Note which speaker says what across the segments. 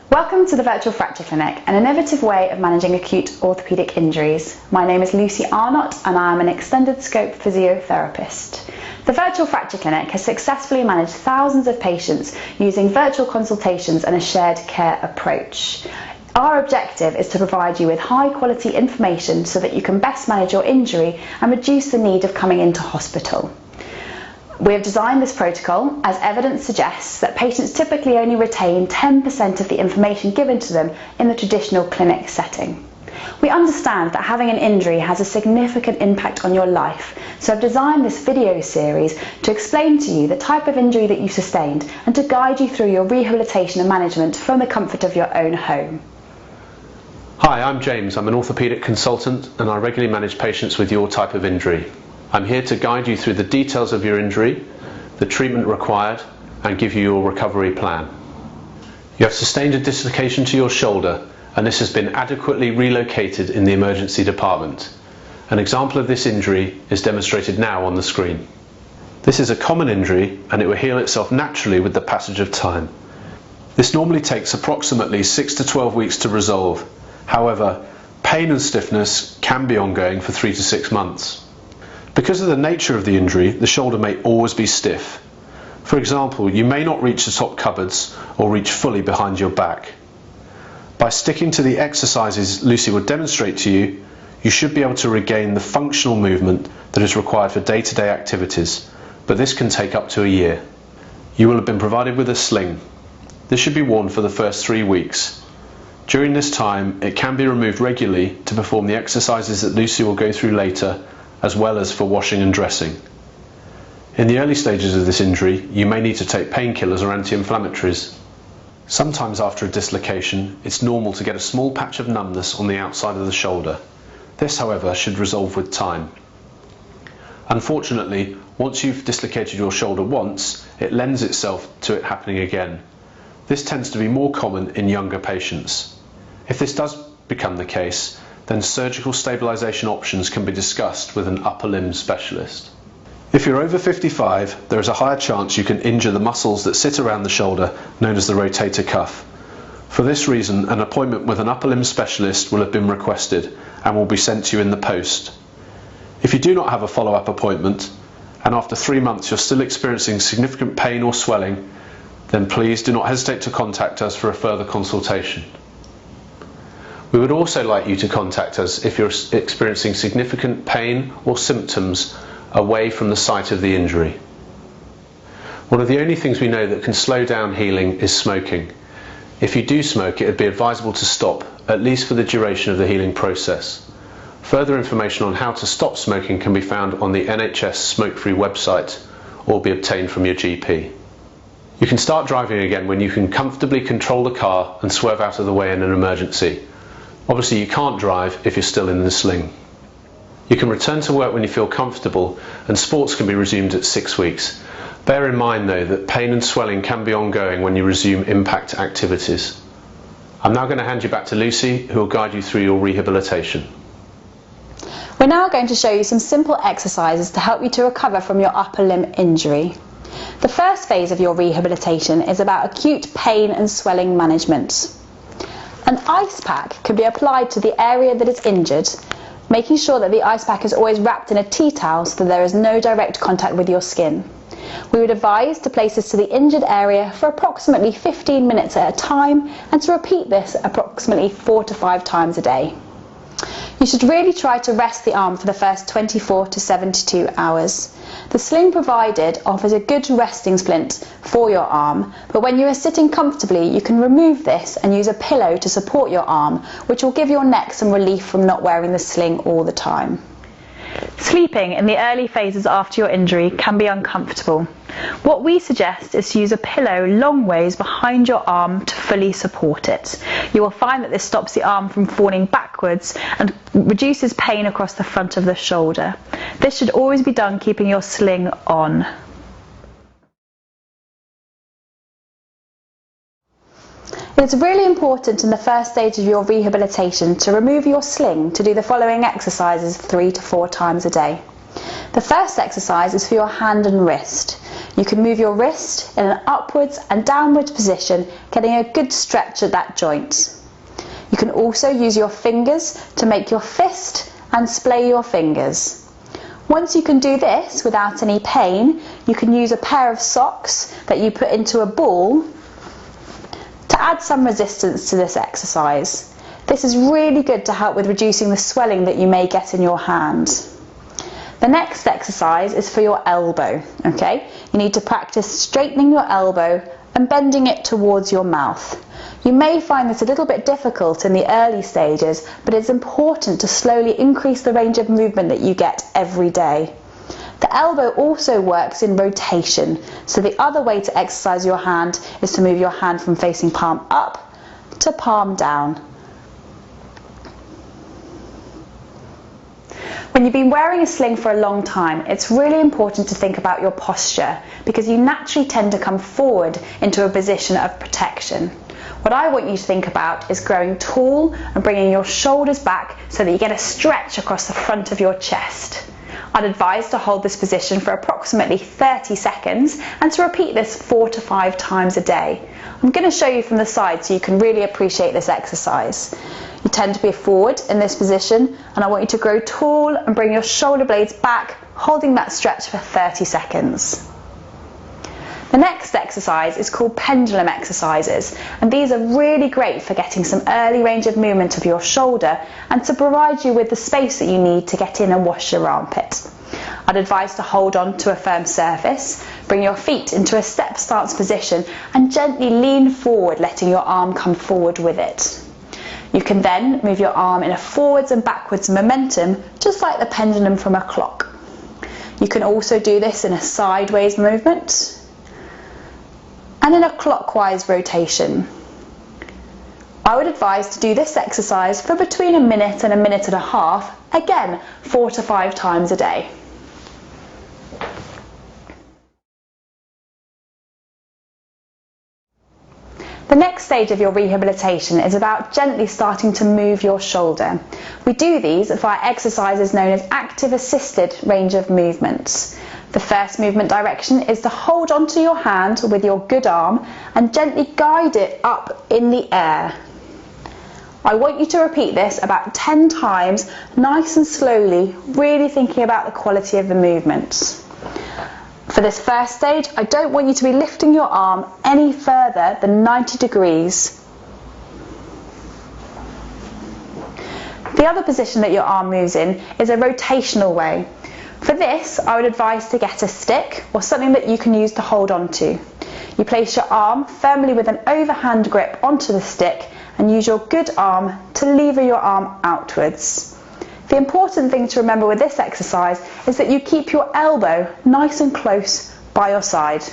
Speaker 1: Welcome to the Virtual Fracture Clinic, an innovative way of managing acute orthopaedic injuries. My name is Lucy Arnott and I am an extended scope physiotherapist. The Virtual Fracture Clinic has successfully managed thousands of patients using virtual consultations and a shared care approach. Our objective is to provide you with high quality information so that you can best manage your injury and reduce the need of coming into hospital. We have designed this protocol as evidence suggests that patients typically only retain 10% of the information given to them in the traditional clinic setting. We understand that having an injury has a significant impact on your life, so I've designed this video series to explain to you the type of injury that you sustained and to guide you through your rehabilitation and management from the comfort of your own home.
Speaker 2: Hi, I'm James. I'm an orthopaedic consultant and I regularly manage patients with your type of injury. I'm here to guide you through the details of your injury, the treatment required, and give you your recovery plan. You have sustained a dislocation to your shoulder and this has been adequately relocated in the emergency department. An example of this injury is demonstrated now on the screen. This is a common injury and it will heal itself naturally with the passage of time. This normally takes approximately 6 to 12 weeks to resolve. However, pain and stiffness can be ongoing for 3 to 6 months. Because of the nature of the injury, the shoulder may always be stiff. For example, you may not reach the top cupboards or reach fully behind your back. By sticking to the exercises Lucy will demonstrate to you, you should be able to regain the functional movement that is required for day-to-day activities, but this can take up to a year. You will have been provided with a sling. This should be worn for the first 3 weeks. During this time, it can be removed regularly to perform the exercises that Lucy will go through later, as well as for washing and dressing. In the early stages of this injury, you may need to take painkillers or anti-inflammatories. Sometimes after a dislocation, it's normal to get a small patch of numbness on the outside of the shoulder. This, however, should resolve with time. Unfortunately, once you've dislocated your shoulder once, it lends itself to it happening again. This tends to be more common in younger patients. If this does become the case, then surgical stabilisation options can be discussed with an upper limb specialist. If you're over 55, there is a higher chance you can injure the muscles that sit around the shoulder, known as the rotator cuff. For this reason, an appointment with an upper limb specialist will have been requested and will be sent to you in the post. If you do not have a follow-up appointment, and after 3 months you're still experiencing significant pain or swelling, then please do not hesitate to contact us for a further consultation. We would also like you to contact us if you're experiencing significant pain or symptoms away from the site of the injury. One of the only things we know that can slow down healing is smoking. If you do smoke, it would be advisable to stop, at least for the duration of the healing process. Further information on how to stop smoking can be found on the NHS smoke-free website or be obtained from your GP. You can start driving again when you can comfortably control the car and swerve out of the way in an emergency. Obviously you can't drive if you're still in the sling. You can return to work when you feel comfortable and sports can be resumed at 6 weeks. Bear in mind though that pain and swelling can be ongoing when you resume impact activities. I'm now going to hand you back to Lucy who will guide you through your rehabilitation.
Speaker 1: We're now going to show you some simple exercises to help you to recover from your upper limb injury. The first phase of your rehabilitation is about acute pain and swelling management. An ice pack can be applied to the area that is injured, making sure that the ice pack is always wrapped in a tea towel so that there is no direct contact with your skin. We would advise to place this to the injured area for approximately 15 minutes at a time and to repeat this approximately 4 to 5 times a day. You should really try to rest the arm for the first 24 to 72 hours. The sling provided offers a good resting splint for your arm, but when you are sitting comfortably you can remove this and use a pillow to support your arm, which will give your neck some relief from not wearing the sling all the time. Sleeping in the early phases after your injury can be uncomfortable. What we suggest is to use a pillow long ways behind your arm to fully support it. You will find that this stops the arm from falling backwards and reduces pain across the front of the shoulder. This should always be done keeping your sling on. It's really important in the first stage of your rehabilitation to remove your sling to do the following exercises 3 to 4 times a day. The first exercise is for your hand and wrist. You can move your wrist in an upwards and downwards position, getting a good stretch at that joint. You can also use your fingers to make your fist and splay your fingers. Once you can do this without any pain, you can use a pair of socks that you put into a ball to add some resistance to this exercise. This is really good to help with reducing the swelling that you may get in your hand. The next exercise is for your elbow, okay? You need to practice straightening your elbow and bending it towards your mouth. You may find this a little bit difficult in the early stages, but it's important to slowly increase the range of movement that you get every day. The elbow also works in rotation, so the other way to exercise your hand is to move your hand from facing palm up to palm down. When you've been wearing a sling for a long time, it's really important to think about your posture because you naturally tend to come forward into a position of protection. What I want you to think about is growing tall and bringing your shoulders back so that you get a stretch across the front of your chest. I'd advise to hold this position for approximately 30 seconds and to repeat this 4 to 5 times a day. I'm going to show you from the side so you can really appreciate this exercise. You tend to be forward in this position, and I want you to grow tall and bring your shoulder blades back, holding that stretch for 30 seconds. The next exercise is called pendulum exercises, and these are really great for getting some early range of movement of your shoulder and to provide you with the space that you need to get in and wash your armpit. I'd advise to hold on to a firm surface, bring your feet into a step stance position and gently lean forward, letting your arm come forward with it. You can then move your arm in a forwards and backwards momentum, just like the pendulum from a clock. You can also do this in a sideways movement and in a clockwise rotation. I would advise to do this exercise for between a minute and a minute and a half, again 4 to 5 times a day. The next stage of your rehabilitation is about gently starting to move your shoulder. We do these via exercises known as active assisted range of movements. The first movement direction is to hold onto your hand with your good arm and gently guide it up in the air. I want you to repeat this about 10 times, nice and slowly, really thinking about the quality of the movement. For this first stage, I don't want you to be lifting your arm any further than 90 degrees. The other position that your arm moves in is a rotational way. For this, I would advise to get a stick or something that you can use to hold on to. You place your arm firmly with an overhand grip onto the stick and use your good arm to lever your arm outwards. The important thing to remember with this exercise is that you keep your elbow nice and close by your side.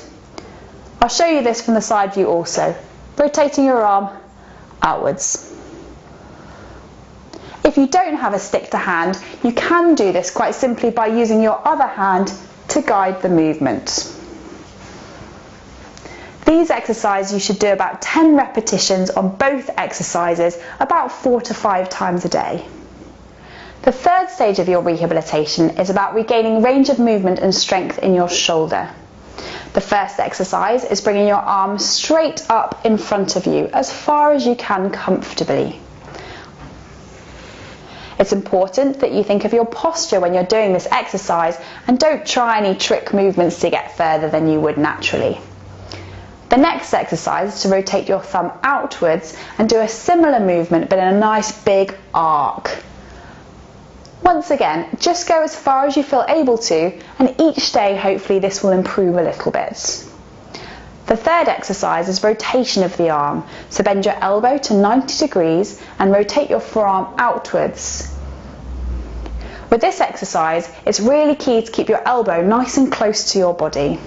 Speaker 1: I'll show you this from the side view also, rotating your arm outwards. If you don't have a stick to hand, you can do this quite simply by using your other hand to guide the movement. These exercises you should do about 10 repetitions on both exercises, about 4 to 5 times a day. The third stage of your rehabilitation is about regaining range of movement and strength in your shoulder. The first exercise is bringing your arm straight up in front of you as far as you can comfortably. It's important that you think of your posture when you're doing this exercise and don't try any trick movements to get further than you would naturally. The next exercise is to rotate your thumb outwards and do a similar movement but in a nice big arc. Once again, just go as far as you feel able to, and each day hopefully this will improve a little bit. The third exercise is rotation of the arm, so bend your elbow to 90 degrees and rotate your forearm outwards. With this exercise, it's really key to keep your elbow nice and close to your body.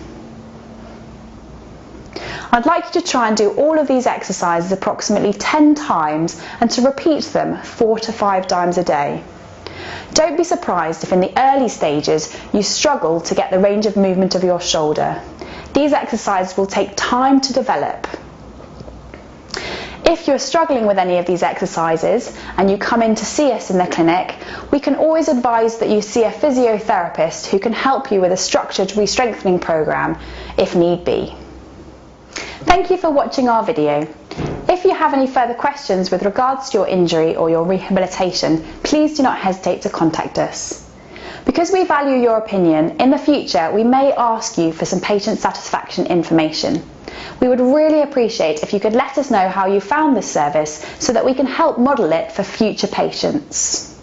Speaker 1: I'd like you to try and do all of these exercises approximately 10 times and to repeat them 4 to 5 times a day. Don't be surprised if in the early stages you struggle to get the range of movement of your shoulder. These exercises will take time to develop. If you're struggling with any of these exercises and you come in to see us in the clinic, we can always advise that you see a physiotherapist who can help you with a structured re-strengthening programme if need be. Thank you for watching our video. If you have any further questions with regards to your injury or your rehabilitation, please do not hesitate to contact us. Because we value your opinion, in the future we may ask you for some patient satisfaction information. We would really appreciate if you could let us know how you found this service so that we can help model it for future patients.